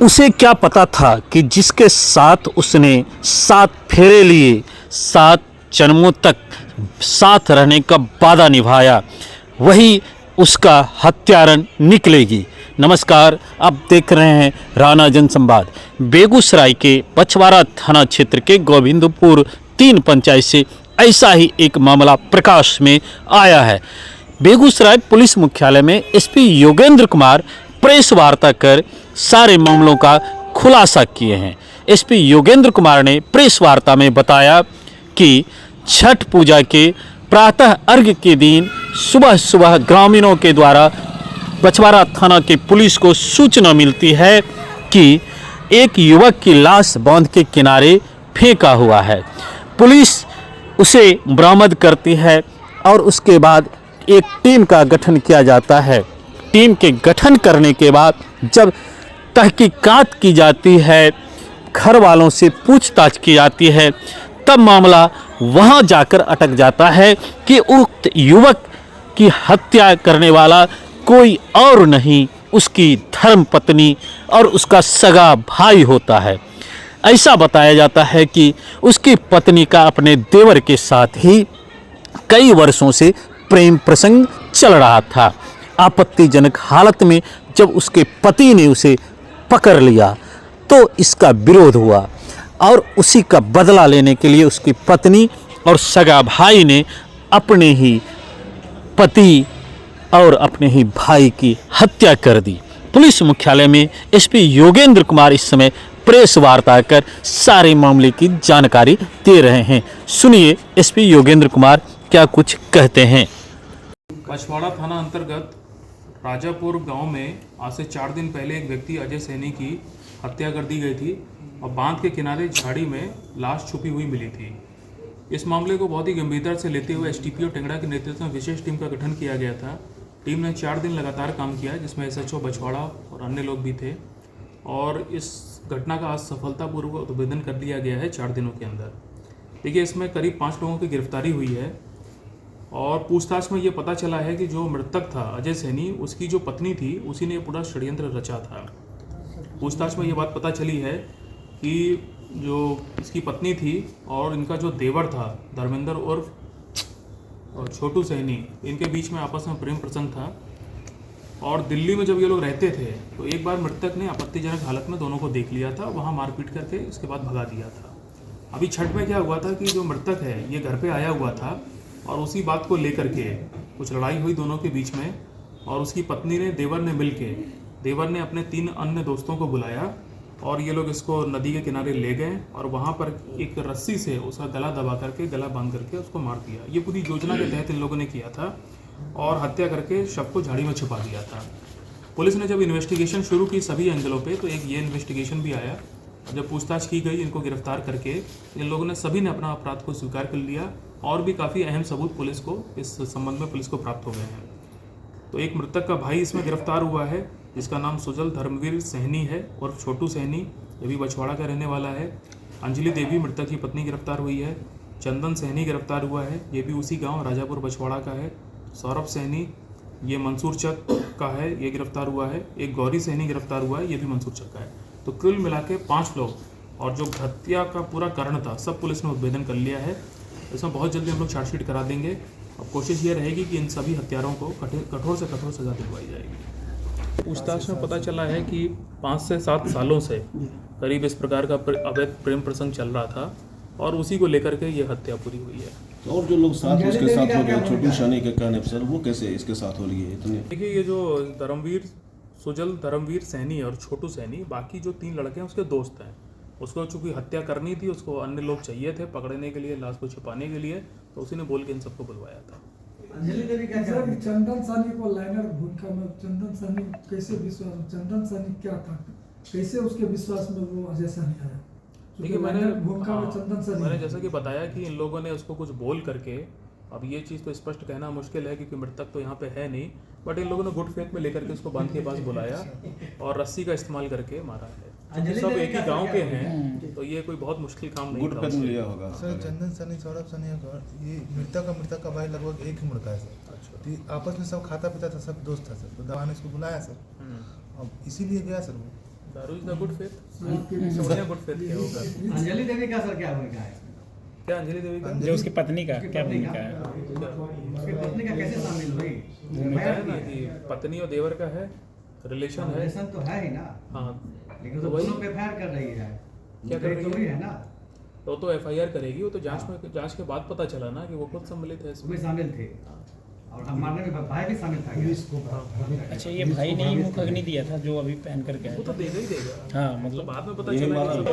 उसे क्या पता था कि जिसके साथ उसने 7 फेरे लिए, 7 जन्मों तक साथ रहने का वादा निभाया, वही उसका हत्यारण निकलेगी। नमस्कार, आप देख रहे हैं राना जनसंवाद। बेगूसराय के पछवाड़ा थाना क्षेत्र के गोविंदपुर 3 पंचायत से ऐसा ही एक मामला प्रकाश में आया है। बेगूसराय पुलिस मुख्यालय में एसपी योगेंद्र कुमार प्रेस वार्ता कर सारे मामलों का खुलासा किए हैं। एसपी योगेंद्र कुमार ने प्रेस वार्ता में बताया कि छठ पूजा के प्रातः अर्घ्य के दिन सुबह सुबह ग्रामीणों के द्वारा पछवाड़ा थाना के पुलिस को सूचना मिलती है कि एक युवक की लाश बांध के किनारे फेंका हुआ है। पुलिस उसे बरामद करती है और उसके बाद एक टीम का गठन किया जाता है। टीम के गठन करने के बाद जब तहकीकात की जाती है, घर वालों से पूछताछ की जाती है, तब मामला वहां जाकर अटक जाता है कि उक्त युवक की हत्या करने वाला कोई और नहीं, उसकी धर्मपत्नी और उसका सगा भाई होता है। ऐसा बताया जाता है कि उसकी पत्नी का अपने देवर के साथ ही कई वर्षों से प्रेम प्रसंग चल रहा था। आपत्तिजनक हालत में जब उसके पति ने उसे पकड़ लिया तो इसका विरोध हुआ और उसी का बदला लेने के लिए उसकी पत्नी और सगा भाई ने अपने ही पति और अपने ही भाई की हत्या कर दी। पुलिस मुख्यालय में एसपी योगेंद्र कुमार इस समय प्रेस वार्ता कर सारे मामले की जानकारी दे रहे हैं। सुनिए एसपी योगेंद्र कुमार क्या कुछ कहते हैं। पछवाड़ा थाना अंतर्गत राजापुर गांव में आज से 4 दिन पहले एक व्यक्ति अजय सैनी की हत्या कर दी गई थी और बांध के किनारे झाड़ी में लाश छुपी हुई मिली थी। इस मामले को बहुत ही गंभीरता से लेते हुए एसटीपीओ टेंगड़ा के नेतृत्व में विशेष टीम का गठन किया गया था। टीम ने 4 दिन लगातार काम किया, जिसमें एसएचओ बछवाड़ा और अन्य लोग भी थे और इस घटना का आज सफलतापूर्वक उद्भेदन कर लिया गया है 4 दिनों के अंदर। देखिए, इसमें करीब 5 लोगों की गिरफ्तारी हुई है और पूछताछ में ये पता चला है कि जो मृतक था अजय सैनी, उसकी जो पत्नी थी उसी ने पूरा षड्यंत्र रचा था। पूछताछ में ये बात पता चली है कि जो इसकी पत्नी थी और इनका जो देवर था धर्मेंद्र उर्फ और छोटू सैनी, इनके बीच में आपस में प्रेम प्रसंग था और दिल्ली में जब ये लोग रहते थे तो एक बार मृतक ने आपत्तिजनक हालत में दोनों को देख लिया था, वहाँ मारपीट करके इसके बाद भगा दिया था। अभी छठ में क्या हुआ था कि जो मृतक है ये घर पे आया हुआ था और उसी बात को लेकर के कुछ लड़ाई हुई दोनों के बीच में और उसकी पत्नी ने देवर ने अपने 3 अन्य दोस्तों को बुलाया और ये लोग इसको नदी के किनारे ले गए और वहाँ पर एक रस्सी से उसका गला दबा करके, गला बांध करके उसको मार दिया। ये पूरी योजना के तहत इन लोगों ने किया था और हत्या करके शव को झाड़ी में छुपा दिया था। पुलिस ने जब इन्वेस्टिगेशन शुरू की सभी एंगलों पे तो एक ये इन्वेस्टिगेशन भी आया। जब पूछताछ की गई इनको गिरफ्तार करके, इन लोगों ने सभी ने अपना अपराध को स्वीकार कर लिया और भी काफ़ी अहम सबूत पुलिस को इस संबंध में पुलिस को प्राप्त हो गए हैं। तो एक मृतक का भाई इसमें गिरफ्तार हुआ है जिसका नाम सुजल धर्मवीर सैनी है और छोटू सैनी, ये भी बछवाड़ा का रहने वाला है। अंजलि देवी मृतक की पत्नी गिरफ्तार हुई है। चंदन सैनी गिरफ्तार हुआ है, ये भी उसी गांव राजापुर बछवाड़ा का है। सौरभ सैनी ये मंसूर चक का है, ये गिरफ्तार हुआ है। एक गौरी सैनी गिरफ्तार हुआ है, ये भी मंसूर चक का है। तो कुल मिला के 5 लोग और जो हत्या का पूरा कारण था सब पुलिस ने उद्भेदन कर लिया है। इसमें बहुत जल्दी हम लोग चार्जशीट करा देंगे। अब कोशिश ये रहेगी कि इन सभी हत्यारों को कठोर से कठोर सजा दिलवाई जाएगी। पूछताछ में पता चला है कि 5 से 7 सालों से करीब इस प्रकार का अवैध प्रेम प्रसंग चल रहा था और उसी को लेकर के ये हत्या पूरी हुई है। तो और जो लोग साथ उसके साथ हो गए, छोटू सैनी के कहने पर सर, वो कैसे इसके साथ हो लिए इतने? देखिए, ये जो सुजल धर्मवीर सैनी और छोटू सैनी, बाकी जो 3 लड़के हैं उसके दोस्त हैं। उसको चूंकि हत्या करनी थी, उसको अन्य लोग चाहिए थे पकड़ने के लिए, लाश को छुपाने के लिए, तो उसी ने बोल के इन सबको बुलवाया था। अंजलि देवी क्या कह रही है? चंदन सैनी को लाइनर भूमिका में चंदन सैनी कैसे विश्वास, चंदन सैनी क्या था, कैसे उसके विश्वास में वो अजय सैनी आया? देखिए, मैंने जैसा कि बताया कि इन लोगों ने उसको कुछ बोल करके, अब ये चीज़ तो स्पष्ट कहना मुश्किल है क्योंकि मृतक तो यहाँ पे है नहीं, बट इन लोगों ने गुड फेथ में लेकर के उसको बांध के पास बुलाया और रस्सी का इस्तेमाल करके मारा है। सब एक ही गांव के हैं तो ये कोई बहुत मुश्किल काम नहीं था। लिया होगा सर। चंदन सैनी, सौरभ सैनी, ये मृतक का भाई लगभग एक ही मुड़ का है सर। अच्छा। तो आपस में सब खाता पीता था, सब दोस्त था सर। तो दवा ने इसको बुलाया सर, अब इसीलिए गया सर वो दारू इज द गुड फेथ शराब पीने का सोनिया गुड फेथ क्या होगा अंजलि देवी का सर क्या भूमिका है? क्या अंजलि देवी का जो उसकी पत्नी का क्या पत्नी भूमिका का? है? उसकी पत्नी का कैसे शामिल हुई? बताया ना कि पत्नी और देवर का है रिलेशन है रिलेशन तो है ही ना, हाँ लेकिन तो तो वही दोनों पे फायर कर रही है, क्या कर रही है? चोरी है ना, तो एफआईआर करेगी वो तो जांच के बाद पता चला ना कि वो खुद सम्मिलित है इसमें उसमें शामिल थे और हम मारने में भाई भी शामिल था क्या? अच्छा, ये भाई ने ही मुख अग्नि दिया था जो अभी पहन करके आया वो तो देगा ही देगा था। हाँ, तो मतलब बाद में पता यही चला मारा कि